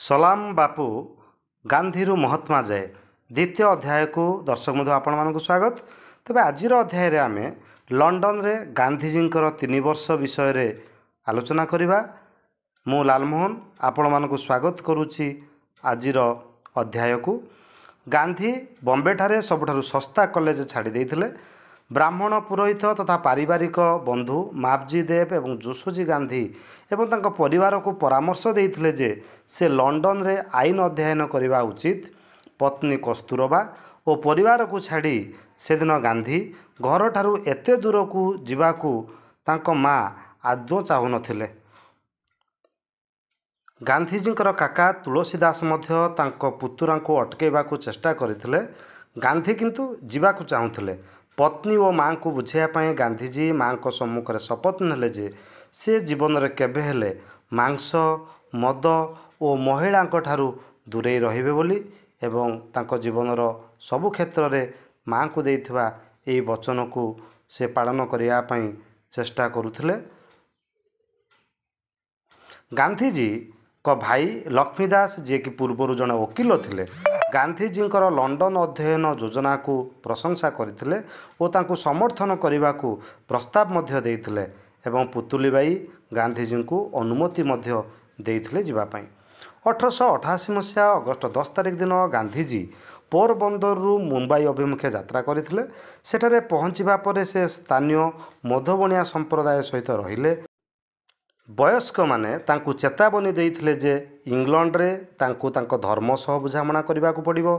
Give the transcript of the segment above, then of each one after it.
सलाम बापू गांधीरू महात्मा जाए द्वितीय अध्याय को दर्शक बंधु आपण मानक स्वागत। तेबे आज अध्याय आम लंडन रे गांधीजी 3 वर्ष विषय रे आलोचना करिबा। मु लालमोहन आपण मानक स्वागत करुच्ची आज अध्याय को। गांधी बॉम्बे ठारे सबुठारु सस्ता कॉलेज छाड़ी देइथिले। ब्राह्मण पुरोहित तथा पारिवारिक बंधु मापजी देव एवं जोशोजी गांधी एवं तांको परिवार को परामर्श देइथिले जे से लंडन रे आईन अध्ययन करने उचित। पत्नी कस्तूरबा और परिवार को छाड़ी से दिन गांधी घर ठारू एते दूर को जीवाकू तांको माँ आदौ चाहू नथिले। गांधीजींकर काका तुलसीदास मध्य तांको पुतुरा को अटकेबा को चेष्टा करथिले। गांधी किंतु जीवाकू चाहूथिले। पत्नी और माँ को बुझाइवाई गांधीजी माँ को सम्मुखें शपथ नेले जे से जीवन में केबे हेले मांस मद और महिला ठारू दूरे रहिबे बोली एवं तांको जीवनर सबु क्षेत्र में माँ को देइथिबा एई वचन को से पालन करिया पई चेष्टा करुथिले। गांधीजी को भाई लक्ष्मीदास जे कि पूर्वर जड़े वकील थिले गांधीजींकर लंडन अध्ययन योजना को प्रशंसा करथिले और तांको समर्थन करने को प्रस्ताव मध्य देइथिले एवं पुतुलीबाई गांधीजी को अनुमति मध्य देइथिले जीवा पई। 1888 मसीहा अगस्ट 10 तारिख दिन गांधीजी पोरबंदर रु मुंबई अभिमुखे यात्रा करथिले। सेठारे पहुँचवा पर से स्थानीय मधुबणिया संप्रदाय सहित रहिले। वयस्क माने तांकु चेतावनी देइथिले जे इंग्लैंड रे तांकु तांको धर्म सह बुझामणा करबा को पड़िबो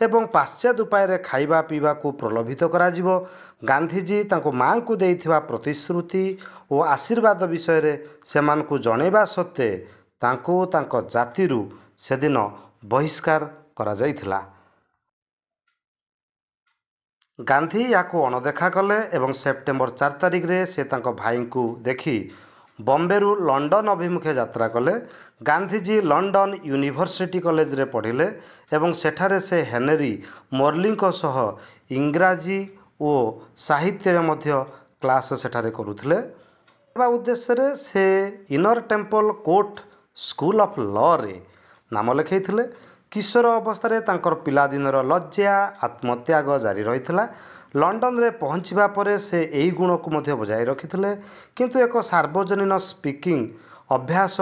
एवं पाश्चात्य उपाय रे खाइबा पीबा को प्रलोभित करा जिवो। गांधीजी तांको मां को देइथिबा प्रतिश्रुति और आशीर्वाद विषय रे सेमान को जणेबा सत्ते तांको तांको जातिरु सेदिन बहिष्कार करा जाइथिला। गांधी याको अणदेखा कले एवं सेप्टेम्बर 4 तारिख रे से तांको भाई को देखी बॉम्बे रु लंडन अभिमुखे यात्रा कले। गांधीजी लंडन यूनिवर्सिटी कॉलेज रे पढ़िले एवं सेठारे से हेनरी मोरली सह इंग्राजी और साहित्य रे मध्य क्लास सेठारे करुथिले। उद्देश्य रे से inner temple court school of law रे नाम लिखैथिले। किशोर अवस्था रे तांकर पिलादिनर लज्जा आत्मत्याग जारी रहिथिला। लंडन रे पहुँचवा पर से यही गुण को मध्य बजाय रखिथिले किंतु एक सार्वजनिक स्पीकिंग अभ्यास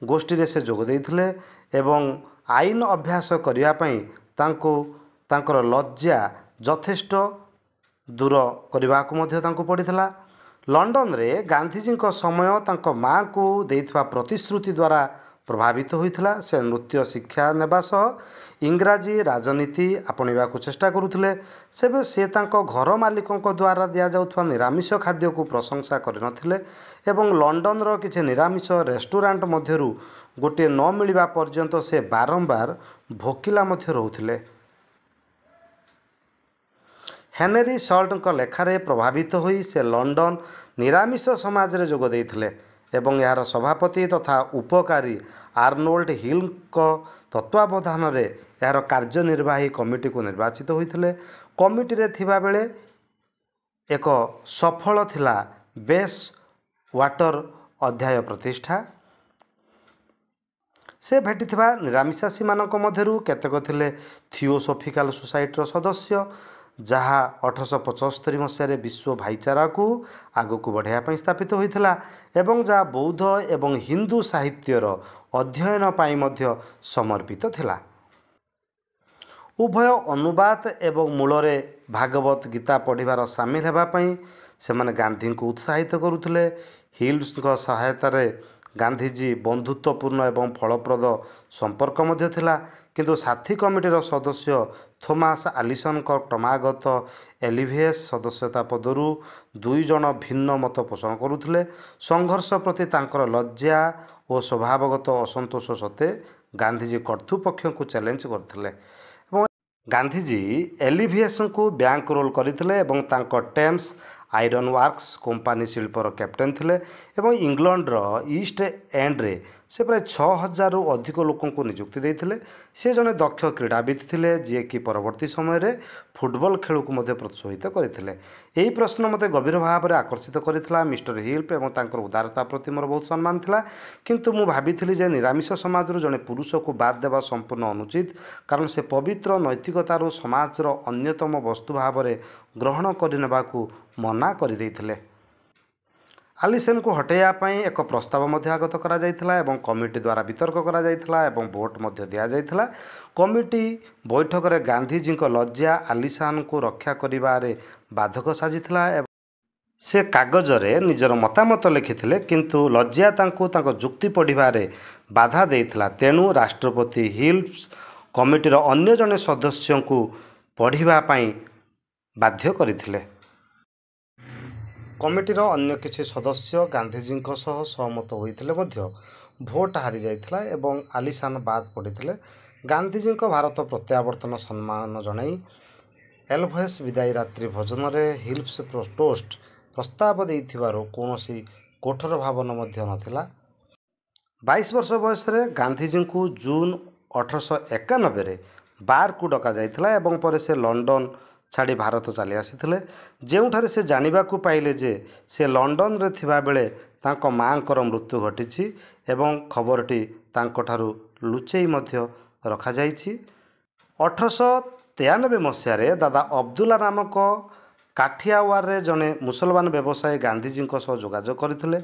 गोष्ठी रे से जोग देइथिले एवं आईन अभ्यास करिया पई तांकर लज्जा यथेष्ट दूर करने को मध्य तांको पड़िथिला। लंडन रे गांधीजी समय तांको माँ को देइथिबा प्रतिश्रुति द्वारा प्रभावित होइथिला। से नृत्य शिक्षा नेबा सह इंग्राजी राजनीति आपणा को चेष्टा करुथिले। सेबे से तांको घर मालिकों द्वारा दिया जाउथवा निरामिष खाद्य को प्रशंसा करनथिले एवं लंडन रो किछि निरामिष रेस्टोरेंट मध्यरु गोटे न मिलवा पर्यंत से बारंबार भोकिला मध्य रहुथिले। हेनरी सल्ट लेखारे प्रभावित होई से लंडन निरामिष समाज रे जोग देइथिले एवं यार सभापति तथा उपकारी आर्नोल्ड हिल तत्वावधान रे यार कार्यनिर्वाही कमिटी को निर्वाचित होइथिले। कमिटी रे थिबा बेले एक सफल थिला बेस वाटर अध्याय प्रतिष्ठा। से भेटिथिबा निरामिषासी मानक मध्यरु केतेक थिले थियोसोफिकल सोसाइटी सदस्य जहाँ 1875 मसीह विश्व भाईचारा को आगो को बढ़ाया स्थापित होइथिला एवं जहाँ बौद्ध एवं हिंदू साहित्यर अध्ययन पाई मध्य समर्पित थिला। उभय अनुवाद एवं मूलरे भागवत गीता पढ़िबार सामिल हेबा पई सेमाने गांधी को उत्साहित करुथिले। हिल्स सहायता रे गांधीजी बंधुत्वपूर्ण एवं फलप्रद संपर्क मध्य थिला किंतु साथी कमिटीर सदस्य थॉमस आलिसन क्रमागत एलिभिएस सदस्यता पदरु 2 जन भिन्न मत पोषण करुथिले। संघर्ष प्रति तांकर लज्जा और स्वभावगत असंतोष सत्ते गांधीजी कर्तृपक्ष को चैलेंज करथिले। गांधीजी एलिभिएस को बैंक रोल करथिले एवं तांको टेम्स आयरन वर्क्स कंपनी शिल्पर कैप्टेन थिले एवं इंग्लैंड रो ईस्ट एंड रे से प्राय 6000 अधिक लोक नियुक्ति देते। से जड़े दक्ष क्रीड़ाविद थे जी कि परवर्ती समय फुटबॉल खेल को मध्य प्रोत्साहित करते। यही प्रश्न मते गभीर भाव में आकर्षित करता। मिस्टर हिल्प एवं तांकर उदारता प्रति मोर बहुत सम्मान था, किंतु मु भाभी जे निरामिष समाज जड़े पुरुष को बाद देवा संपूर्ण अनुचित, कारण से पवित्र नैतिकतार समाजर अन्यतम वस्तु भाव में ग्रहण करने को मना कर देते। आलिसन को हटाइवाई एक प्रस्ताव मध्य आगत करा जायथिला एवं कमिटी द्वारा वितर्क करा जायथिला एवं भोट मध्य दिया जायथिला। कमिटी बैठक में गांधीजी लज्जा आलिसान को रक्षा करिबारे बाधक साजिथिला एवं से कागज रे निजर मतामत लिखिथिले, किंतु लज्जा तांको जुक्ति पढ़िबारे बाधा देइथिला। तेणु राष्ट्रपति हिल्स कमिटीर अन्य जने सदस्य को पढ़िबा पई बाध्य करथिले। कमिटीर अन्य किछि सदस्य गांधीजी सहमत होइथिले मध्य भोट हारी जाइथिला एवं आलिसान बाद पड़िथिले। गांधीजी भारत प्रत्यावर्तन सम्मान जणाई एल्भस विदाई रात्रि भोजन रे हिल्स टोस्ट प्रस्ताव देइथिबारो कोनोसी कठोर भावना मध्य नथिला। 22 वर्ष बयस रे गांधीजी को जून 1891 रे बार को डका जाइथिला एवं पर से लंडन छाड़ी भारत चली आसीथिले, जेउठारे से जानिबा को पाइले जे से लंडन रे थिबा बेले तांको मांकर मृत्यु घटिछि एवं खबरटी तांको ठारू लुचेई मध्य रखा जाइछि। 1893 मसीह रे दादा अब्दुल्ला नामक काठियावाड़ रे जने मुसलमान व्यवसायी गांधीजी जोगाजोग करथिले।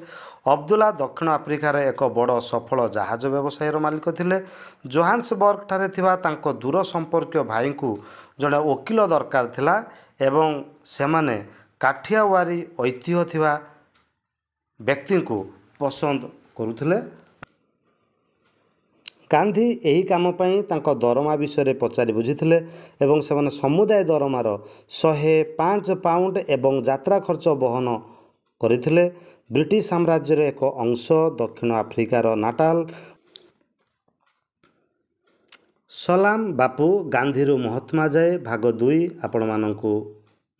अब्दुल्ला दक्षिण आफ्रिकार एक बड़ सफल जहाज व्यवसायर मालिक थिले। जोहान्सबर्ग ठारे थिबा तांको दूर संपर्क भाई को जड़े वकिल दरकार थिला एवं सेमाने काठियावाड़ी ऐतिह्य थिबा व्यक्ति को पसंद करुथिले। गांधी यही काम पई तांको दरमा विषय पचारि बुझीथिले एवं सेमाने समुदाय दरमार 105 पाउंड एवं यात्रा खर्च बहन करथिले। ब्रिटिश साम्राज्यर एक अंश दक्षिण आफ्रिकार नाटाल। सलाम बापू गांधी रु महात्मा जाए भाग 2 आपण माननकु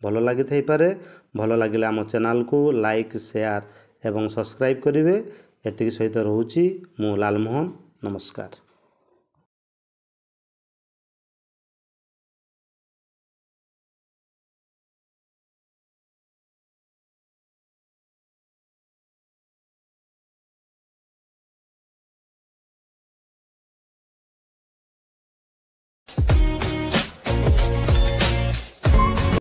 भल लागि थाई पारे। भल लागिले आम चैनल को लाइक शेयर एवं सब्सक्राइब करिवे। एतिक सहित रहूची मु लालमोहन। नमस्कार।